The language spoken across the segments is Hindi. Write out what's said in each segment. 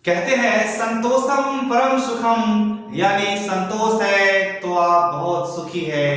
कहते हैं संतोषम परम सुखम, यानी संतोष है तो आप बहुत सुखी है।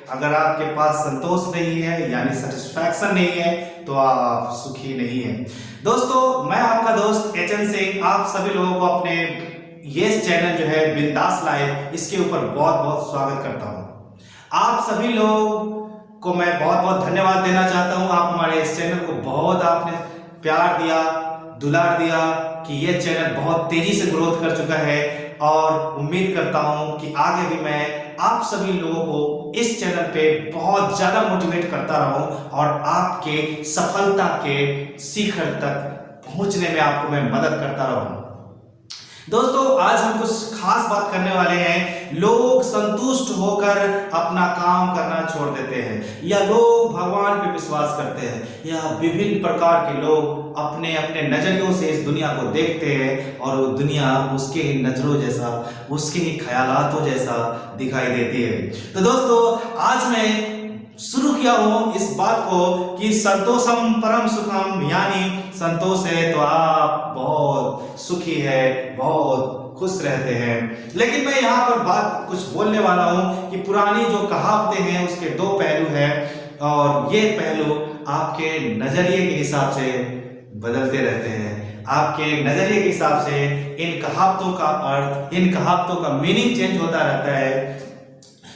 अगर आपके पास संतोष नहीं है यानी सेटिस्फैक्शन नहीं है तो आप सुखी नहीं है। दोस्तों, मैं आपका दोस्त एचएन सिंह आप सभी लोगों को अपने ये चैनल जो है बिंदास लाइफ, इसके ऊपर बहुत बहुत स्वागत करता हूँ। आप सभी लोग को मैं बहुत बहुत धन्यवाद देना चाहता हूँ। आप हमारे इस चैनल को बहुत आपने प्यार दिया, दुलार दिया कि ये चैनल बहुत तेजी से ग्रोथ कर चुका है और उम्मीद करता हूं कि आगे भी मैं आप सभी लोगों को इस चैनल पे बहुत ज्यादा मोटिवेट करता रहूं और आपके सफलता के शिखर तक पहुंचने में आपको मैं मदद करता रहूं। दोस्तों, आज हम कुछ खास बात करने वाले हैं। लोग संतुष्ट होकर अपना काम करना छोड़ देते हैं, या लोग भगवान पे विश्वास करते हैं, या विभिन्न प्रकार के लोग अपने अपने नजरियों से इस दुनिया को देखते हैं और वो दुनिया उसके ही नजरों जैसा, उसके ही ख्यालातों जैसा दिखाई देती है। तो दोस्तों, आज मैं शुरू किया हूं इस बात को कि संतोषम परम सुखम, यानी संतोष है तो आप बहुत सुखी है, बहुत खुश रहते हैं। लेकिन मैं यहाँ पर बात कुछ बोलने वाला हूँ कि पुरानी जो कहावतें हैं उसके दो पहलू हैं और ये पहलू आपके नजरिए के हिसाब से बदलते रहते हैं। आपके नजरिए के हिसाब से इन कहावतों का अर्थ, इन कहावतों का मीनिंग चेंज होता रहता है।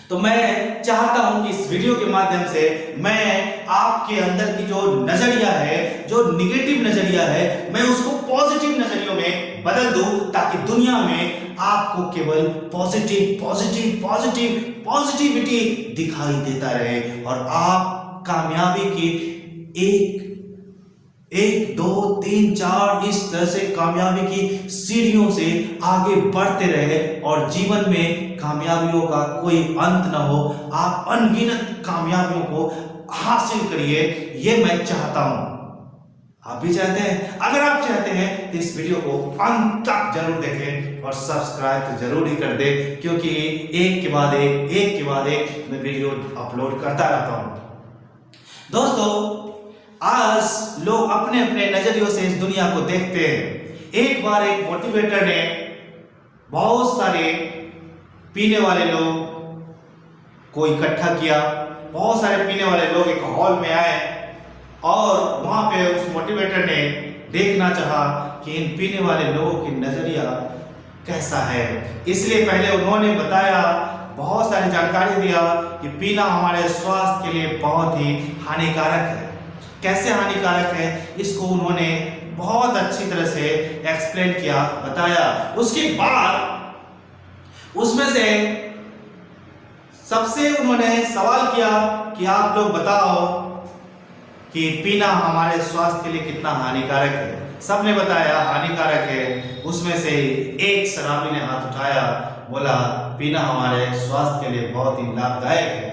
तो मैं चाहता हूं कि इस वीडियो के माध्यम से मैं आपके अंदर की जो नजरिया है, जो निगेटिव नजरिया है, मैं उसको पॉजिटिव नजरियों में बदल दूं, ताकि दुनिया में आपको केवल पॉजिटिव पॉजिटिव पॉजिटिव पॉजिटिविटी दिखाई देता रहे और आप कामयाबी की एक दो तीन चार इस तरह से कामयाबी की सीढ़ियों से आगे बढ़ते रहे और जीवन में कामयाबियों का कोई अंत न हो। आप अनगिनत कामयाबियों को हासिल करिए, ये मैं चाहता हूं। आप भी चाहते हैं? अगर आप चाहते हैं तो इस वीडियो को अंत तक जरूर देखें और सब्सक्राइब तो जरूर ही कर दे, क्योंकि एक के बाद एक मैं वीडियो अपलोड करता रहता हूं। दोस्तों, आज लोग अपने अपने नजरियों से इस दुनिया को देखते हैं। एक बार एक मोटिवेटर ने बहुत सारे पीने वाले लोग को इकट्ठा किया। बहुत सारे पीने वाले लोग एक हॉल में आए और वहां पे उस मोटिवेटर ने देखना चाहा कि इन पीने वाले लोगों की नजरिया कैसा है। इसलिए पहले उन्होंने बताया, बहुत सारी जानकारी दिया कि पीना हमारे स्वास्थ्य के लिए बहुत ही हानिकारक है। कैसे हानिकारक है इसको उन्होंने बहुत अच्छी तरह से एक्सप्लेन किया, बताया। उसके बाद उसमें से सबसे उन्होंने सवाल किया कि आप लोग बताओ कि पीना हमारे स्वास्थ्य के लिए कितना हानिकारक है। सबने बताया हानिकारक है। उसमें से एक शराबी ने हाथ उठाया, बोला पीना हमारे स्वास्थ्य के लिए बहुत ही लाभदायक है।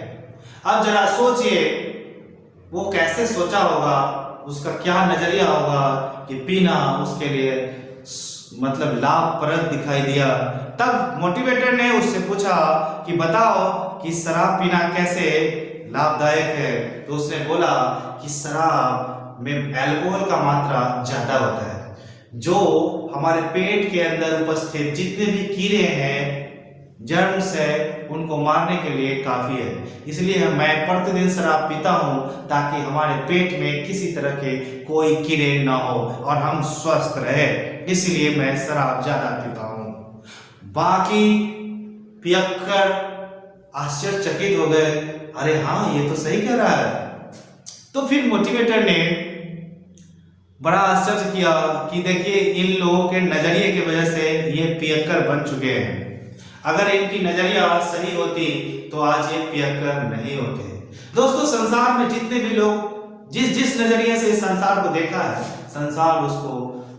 अब जरा सोचिए वो कैसे सोचा होगा, उसका क्या नजरिया होगा कि पीना उसके लिए मतलब लाभप्रद दिखाई दिया। तब मोटिवेटर ने उससे पूछा कि बताओ कि शराब पीना कैसे लाभदायक है। तो उसने बोला कि शराब में अल्कोहल का मात्रा ज्यादा होता है, जो हमारे पेट के अंदर उपस्थित जितने भी कीड़े हैं, जर्म्स है, उनको मारने के लिए काफी है। इसलिए मैं प्रतिदिन शराब पीता हूं ताकि हमारे पेट में किसी तरह के कोई कीड़े ना हो और हम स्वस्थ रहे। इसलिए मैं शराब ज्यादा पीता हूं। बाकी पियक्कर आश्चर्यचकित हो गए, अरे हाँ, ये तो सही कह रहा है। तो फिर मोटिवेटर ने बड़ा आश्चर्य किया कि देखिए, इन लोगों के नजरिए की वजह से ये पियक्कर बन चुके हैं। अगर इनकी नजरिया सही होती तो आज ये पियक्कर नहीं होते। दोस्तों, संसार में जितने भी लोग जिस नजरिए से इस संसार को देखा है, संसार उसको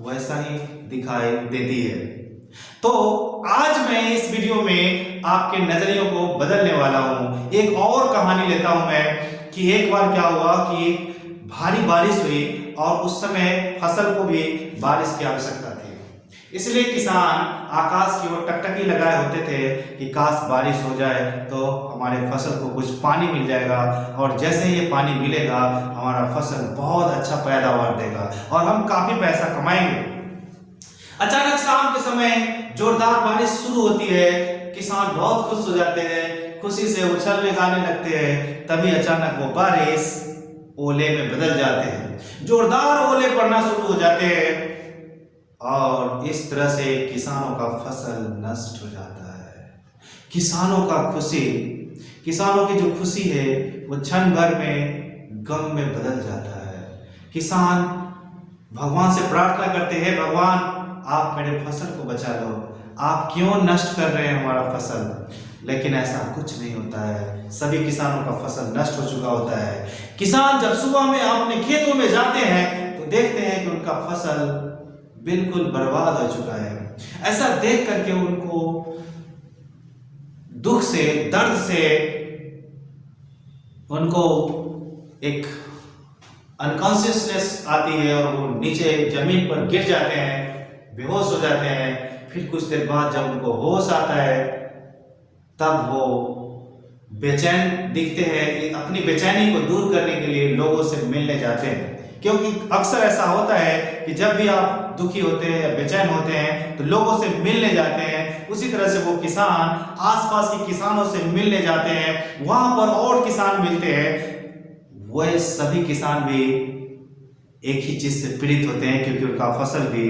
वैसा ही दिखाई देती है। तो आज मैं इस वीडियो में आपके नजरियों को बदलने वाला हूं। एक और कहानी लेता हूं मैं कि एक बार क्या हुआ कि एक भारी बारिश हुई और उस समय फसल को भी बारिश की आवश्यकता थी। इसलिए किसान आकाश की ओर टकटकी लगाए होते थे कि काश बारिश हो जाए तो हमारे फसल को कुछ पानी मिल जाएगा और जैसे ये पानी मिलेगा हमारा फसल बहुत अच्छा पैदावार देगा और हम काफी पैसा कमाएंगे। अचानक शाम के समय जोरदार बारिश शुरू होती है, किसान बहुत खुश हो जाते हैं, खुशी से उछलने गाने लगते हैं। तभी अचानक वो बारिश ओले में बदल जाते हैं, जोरदार ओले पड़ना शुरू हो जाते हैं और इस तरह से किसानों का फसल नष्ट हो जाता है। किसानों की जो खुशी है वो क्षण भर में गम में बदल जाता है। किसान भगवान से प्रार्थना करते हैं, भगवान आप मेरे फसल को बचा लो, आप क्यों नष्ट कर रहे हैं हमारा फसल। लेकिन ऐसा कुछ नहीं होता है, सभी किसानों का फसल नष्ट हो चुका होता है। किसान जब सुबह में अपने खेतों में जाते हैं तो देखते हैं कि उनका फसल बिल्कुल बर्बाद हो चुका है। ऐसा देख करके उनको दुख से, दर्द से उनको एक अनकॉन्शियसनेस आती है और वो नीचे जमीन पर गिर जाते हैं, बेहोश हो जाते हैं। फिर कुछ देर बाद जब उनको होश आता है तब वो बेचैन दिखते हैं। अपनी बेचैनी को दूर करने के लिए लोगों से मिलने जाते हैं, क्योंकि अक्सर ऐसा होता है कि जब भी आप दुखी होते हैं या बेचैन होते हैं तो लोगों से मिलने जाते हैं। उसी तरह से वो किसान आसपास के किसानों से मिलने जाते हैं, वहां पर और किसान मिलते हैं। वह सभी किसान भी एक ही चीज से पीड़ित होते हैं, क्योंकि उनका फसल भी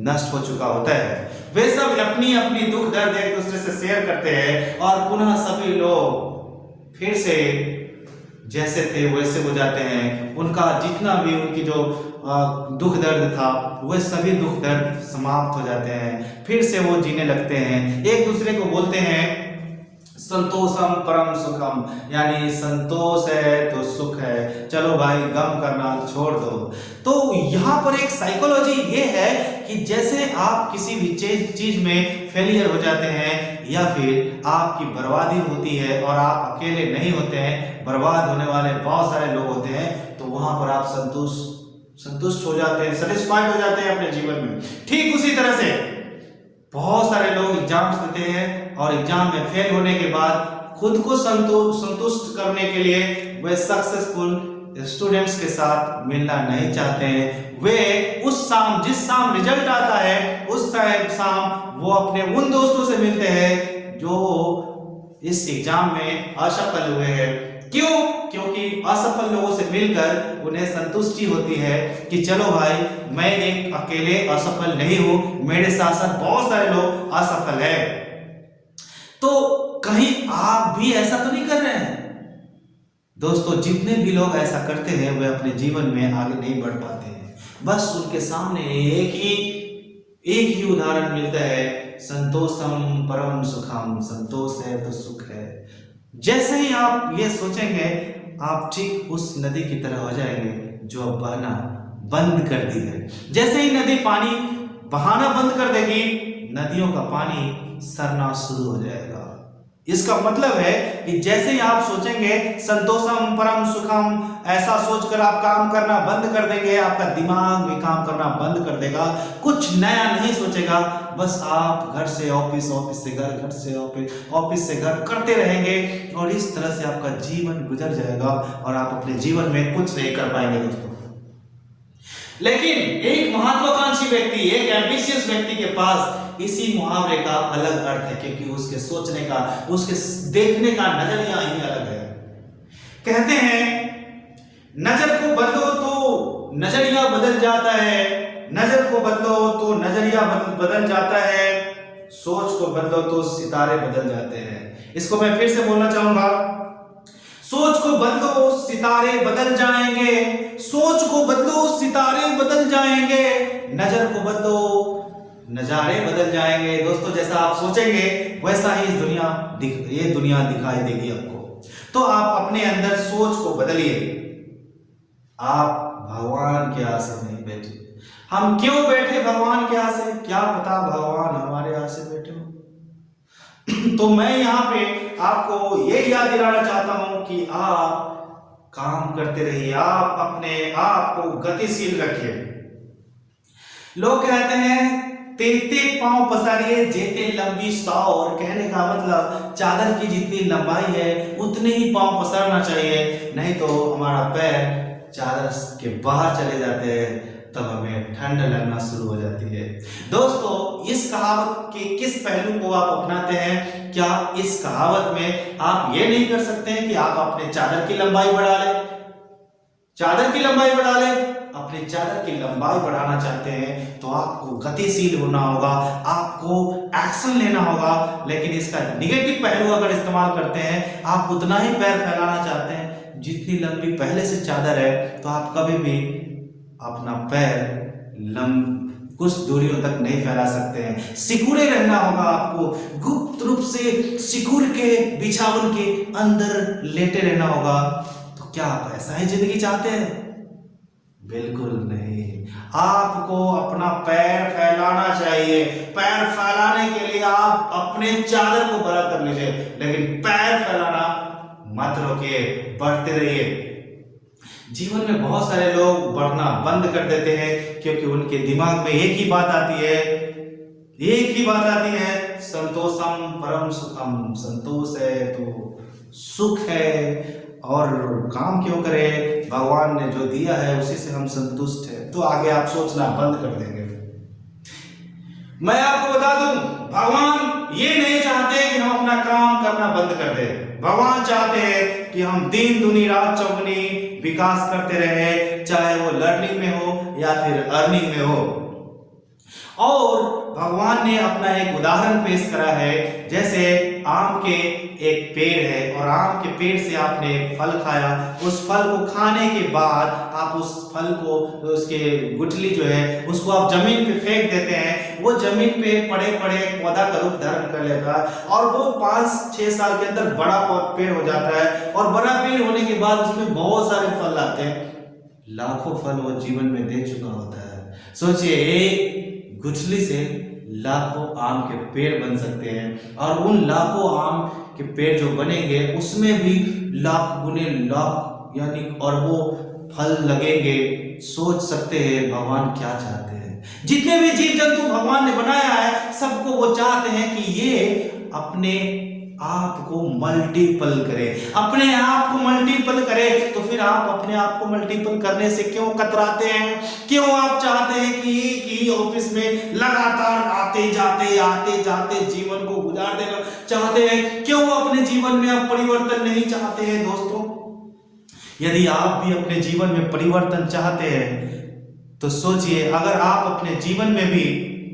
नष्ट हो चुका होता है। वे सब अपनी अपनी दुख दर्द एक दूसरे से शेयर करते हैं और पुनः सभी लोग फिर से जैसे थे वैसे हो जाते हैं। उनका जितना भी उनकी जो दुख दर्द था वह सभी दुख दर्द समाप्त हो जाते हैं, फिर से वो जीने लगते हैं। एक दूसरे को बोलते हैं संतोषम परम सुखम, यानी संतोष है तो सुख है, चलो भाई गम करना छोड़ दो। तो यहाँ पर एक साइकोलॉजी ये है कि जैसे आप किसी भी चीज में फेलियर हो जाते हैं या फिर आपकी बर्बादी होती है और आप अकेले नहीं होते हैं, बर्बाद होने वाले बहुत सारे लोग होते हैं, तो वहां पर आप संतुष्ट हो जाते हैं, सेटिस्फाइड हो जाते हैं अपने जीवन में। ठीक उसी तरह से बहुत सारे लोग एग्जाम्स देते हैं और एग्जाम में फेल होने के बाद खुद को संतुष्ट करने के लिए वे सक्सेसफुल स्टूडेंट्स के साथ मिलना नहीं चाहते हैं। वे जिस शाम रिजल्ट आता है उस शाम वो अपने उन दोस्तों से मिलते हैं जो इस एग्जाम में असफल हुए हैं। क्यों? क्योंकि असफल लोगों से मिलकर उन्हें संतुष्टि होती है कि चलो भाई मैं एक अकेले असफल नहीं हूं, मेरे साथ साथ बहुत सारे लोग असफल हैं। तो कहीं आप भी ऐसा तो नहीं कर रहे हैं? दोस्तों, जितने भी लोग ऐसा करते हैं वे अपने जीवन में आगे नहीं बढ़ पाते हैं। बस उनके सामने एक ही उदाहरण मिलता है, संतोषम परम सुखम, संतोष है तो सुख है। जैसे ही आप ये सोचेंगे आप ठीक उस नदी की तरह हो जाएंगे जो अब बहना बंद कर दी है। जैसे ही नदी पानी बहाना बंद कर देगी, नदियों का पानी सरना शुरू हो जाएगा। इसका मतलब है कि जैसे ही आप सोचेंगे संतोषम परम सुखम, ऐसा सोचकर आप काम करना बंद कर देंगे, आपका दिमाग भी काम करना बंद कर देगा, कुछ नया नहीं सोचेगा। बस आप घर से ऑफिस, ऑफिस से घर, घर से ऑफिस, ऑफिस से घर करते रहेंगे और इस तरह से आपका जीवन गुजर जाएगा और आप अपने जीवन में कुछ नहीं कर पाएंगे दोस्तों। लेकिन एक महत्वाकांक्षी व्यक्ति, एक एम्बिशियस व्यक्ति के पास इसी मुहावरे का अलग अर्थ है, क्योंकि उसके सोचने का, उसके देखने का नजरिया ही अलग है। कहते हैं नजर को बदलो तो नजरिया बदल जाता है, नजर को बदलो तो नजरिया बदल जाता है, सोच को बदलो तो सितारे बदल जाते हैं। इसको मैं फिर से बोलना चाहूंगा, सोच को बदलो सितारे बदल जाएंगे, सोच को बदलो सितारे बदल जाएंगे, नजर को बदलो नजारे बदल जाएंगे। दोस्तों, जैसा आप सोचेंगे वैसा ही ये दुनिया दिखाई देगी आपको। तो आप अपने अंदर सोच को बदलिए। आप भगवान के आस नहीं बैठे। हम क्यों बैठे भगवान के आस? क्या पता भगवान हमारे आस बैठे हो। तो मैं यहाँ पे आपको ये याद दिलाना चाहता हूं कि आप काम करते रहिए, आप अपने आप को गतिशील रखिए। लोग कहते हैं तेते पांव पसारिए जेते लंबी सौर, कहने का मतलब चादर की जितनी लंबाई है उतने ही पांव पसारना चाहिए, नहीं तो हमारा पैर चादर के बाहर चले जाते हैं। तब हमें ठंड लगना शुरू हो जाती है। दोस्तों, इस कहावत के किस पहलू को आप अपनाते हैं? क्या इस कहावत में आप ये नहीं कर सकते हैं कि आप अपने चादर की लंबाई बढ़ा लें? चादर की लंबाई बढ़ा लें। अपनी चादर की लंबाई बढ़ाना चाहते हैं तो आपको गतिशील होना होगा, आपको एक्शन लेना होगा। लेकिन इसका निगेटिव पहलू अगर इस्तेमाल करते हैं, आप उतना ही पैर फैलाना चाहते हैं जितनी लंबी पहले से चादर है, तो आप कभी भी अपना पैर कुछ दूरियों तक नहीं फैला सकते हैं। सिकुड़े रहना होगा आपको, गुप्त रूप से सिकुड़ के बिछावन के अंदर लेटे रहना होगा। तो क्या आप ऐसा ही जिंदगी चाहते हैं? बिल्कुल नहीं। आपको अपना पैर फैलाना चाहिए। पैर फैलाने के लिए आप अपने चादर को बड़ा कर लीजिए, लेकिन पैर फैलाना मत रोकिए, बढ़ते रहिए। जीवन में बहुत सारे लोग बढ़ना बंद कर देते हैं क्योंकि उनके दिमाग में एक ही बात आती है, संतोषम परम सुखम। संतोष है तो सुख है, और काम क्यों करें? भगवान ने जो दिया है उसी से हम संतुष्ट हैं। तो आगे आप सोचना बंद कर देंगे। मैं आपको बता दूं, भगवान ये नहीं चाहते कि हम अपना काम करना बंद कर दें। भगवान चाहते हैं कि हम दिन दुनी रात चौगुनी विकास करते रहे, चाहे वो लर्निंग में हो या फिर अर्निंग में हो। और भगवान ने अपना एक उदाहरण पेश करा है। जैसे आम के एक पेड़ है और आम के पेड़ से आपने फल खाया, उस फल को खाने के बाद आप उस फल को, उसके गुठली जो है उसको आप जमीन पे फेंक देते हैं। वो जमीन पे पड़े पड़े पौधा का रूप धारण कर लेता है और वो 5-6 साल के अंदर बड़ा पेड़ हो जाता है। और बड़ा पेड़ होने के बाद उसमें बहुत सारे फल आते हैं, लाखों फल वो जीवन में दे चुका होता है। सोचिए, एक गुठली से लाखों आम के पेड़ बन सकते हैं, और उन लाखों आम के पेड़ जो बनेंगे उसमें भी लाख गुने लाख यानी अरबों फल लगेंगे। सोच सकते हैं भगवान क्या चाहते हैं? जितने भी जीव जंतु भगवान ने बनाया है, सबको वो चाहते हैं कि ये अपने आप को मल्टीपल करे, अपने आप को मल्टीपल करे। तो फिर आप अपने आप को मल्टीपल करने से क्यों कतराते हैं? क्यों आप चाहते हैं कि एक ही ऑफिस में लगातार आते जाते जीवन को गुजार देना चाहते हैं? क्यों अपने जीवन में आप परिवर्तन नहीं चाहते हैं? दोस्तों, यदि आप भी अपने जीवन में परिवर्तन चाहते हैं तो सोचिए, अगर आप अपने जीवन में भी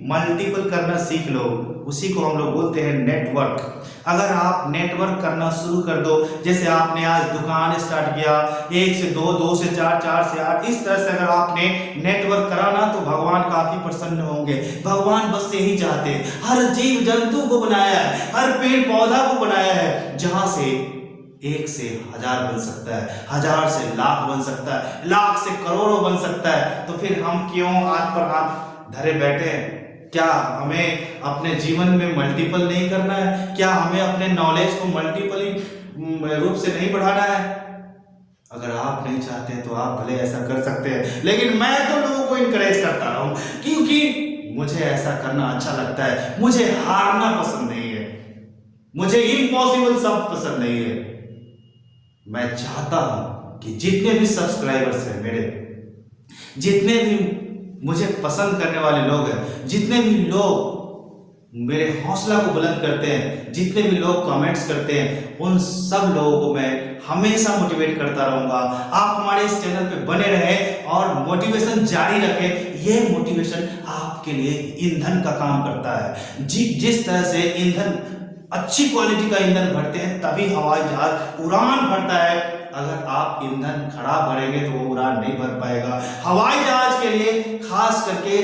मल्टीपल करना सीख लो, उसी को हम लोग बोलते हैं नेटवर्क। अगर आप नेटवर्क करना शुरू कर दो, जैसे आपने आज दुकान स्टार्ट किया, 1 से 2, 2 से 4, 4 से 8, इस तरह से अगर आपने नेटवर्क कराना तो भगवान काफी प्रसन्न होंगे। भगवान बस यही चाहते हैं, हर जीव जंतु को बनाया है, हर पेड़ पौधा को बनाया है, जहां से 1 से 1000 बन सकता है, 1000 से लाख बन सकता है, लाख से करोड़ों बन सकता है। तो फिर हम क्यों हाथ पर हाथ धरे बैठे हैं? क्या हमें अपने जीवन में मल्टीपल नहीं करना है? क्या हमें अपने नॉलेज को मल्टीपल रूप से नहीं बढ़ाना है? अगर आप नहीं चाहते हैं तो आप भले ऐसा कर सकते हैं, लेकिन मैं तो लोगों को इनकरेज करता रहा हूं क्योंकि मुझे ऐसा करना अच्छा लगता है। मुझे हारना पसंद नहीं है, मुझे इम्पॉसिबल सब पसंद नहीं है। मैं चाहता हूं कि जितने भी सब्सक्राइबर्स हैं मेरे, जितने भी मुझे पसंद करने वाले लोग हैं, जितने भी लोग मेरे हौसला को बुलंद करते हैं, जितने भी लोग कमेंट्स करते हैं, उन सब लोगों को मैं हमेशा मोटिवेट करता रहूंगा। आप हमारे इस चैनल पे बने रहें और मोटिवेशन जारी रखें। ये मोटिवेशन आपके लिए ईंधन का काम करता है। जिस तरह से ईंधन, अच्छी क्वालिटी का ईंधन भरते हैं तभी हवाई जहाज उड़ान भरता है। अगर आप ईंधन खराब भरेंगे तो वो उड़ान नहीं भर पाएगा। हवाई जहाज के लिए खास करके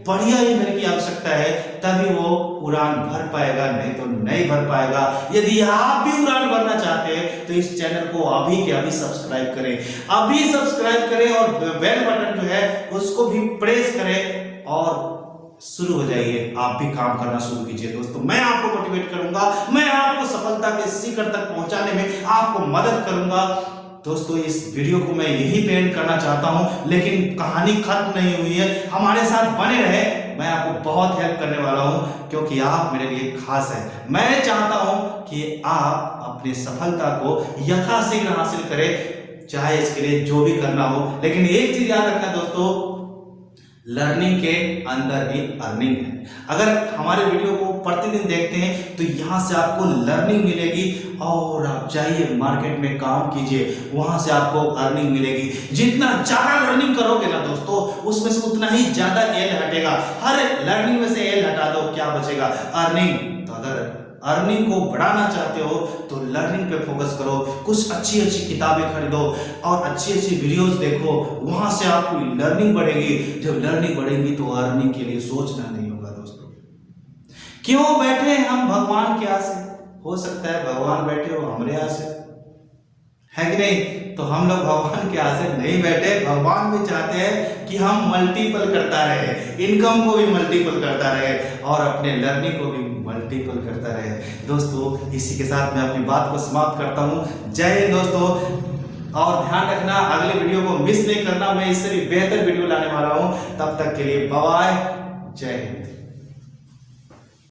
बढ़िया ईंधन की आवश्यकता है, तभी वो उड़ान भर पाएगा, नहीं तो नहीं भर पाएगा। यदि आप भी उड़ान भरना चाहते हैं तो इस चैनल को अभी के अभी सब्सक्राइब करें, अभी सब्सक्राइब करें और बेल बटन जो है उसको भी प्रेस करें और शुरू हो जाइए। आप भी काम करना शुरू कीजिए। दोस्तों, मैं आपको मोटिवेट करूंगा, मैं आपको सफलता के शिखर तक पहुंचाने में आपको मदद करूंगा। दोस्तों, इस वीडियो को मैं यही पे एंड करना चाहता हूं, लेकिन कहानी खत्म नहीं हुई है। हमारे साथ बने रहे, मैं आपको बहुत हेल्प करने वाला हूं क्योंकि आप मेरे लिए खास हैं। मैं चाहता हूं कि आप अपनी सफलता को यथाशीघ्र हासिल करें, चाहे इसके लिए जो भी करना हो। लेकिन एक चीज याद रखना दोस्तों, लर्निंग के अंदर ही अर्निंग है। अगर हमारे वीडियो को प्रतिदिन देखते हैं तो यहाँ से आपको लर्निंग मिलेगी और आप जाइए मार्केट में काम कीजिए, वहां से आपको अर्निंग मिलेगी। जितना ज्यादा लर्निंग करोगे ना दोस्तों, उसमें से उतना ही ज्यादा एल हटेगा। हर लर्निंग में से एल हटा दो, क्या बचेगा? अर्निंग। तो अगर अर्निंग को बढ़ाना चाहते हो तो लर्निंग पे फोकस करो, कुछ अच्छी अच्छी किताबें खरीदो और अच्छी अच्छी वीडियोस देखो, वहां से आपकी लर्निंग बढ़ेगी। जब लर्निंग बढ़ेगी तो अर्निंग के लिए सोचना नहीं होगा दोस्तों। क्यों बैठे हम भगवान के आस? हो सकता है भगवान बैठे हो हमारे आस, है कि नहीं? तो हम लोग भगवान के आस नहीं बैठे। भगवान भी चाहते हैं कि हम मल्टीपल करता रहे, इनकम को भी मल्टीपल करता रहे और अपने लर्निंग को भी मल्टीपल करता रहे। दोस्तों इसी के साथ मैं अपनी बात को समाप्त करता हूं। जय हिंद दोस्तों, और ध्यान रखना अगले वीडियो को मिस नहीं करना, मैं इससे भी बेहतर वीडियो लाने वाला हूं। तब तक के लिए बाय बाय, जय हिंद।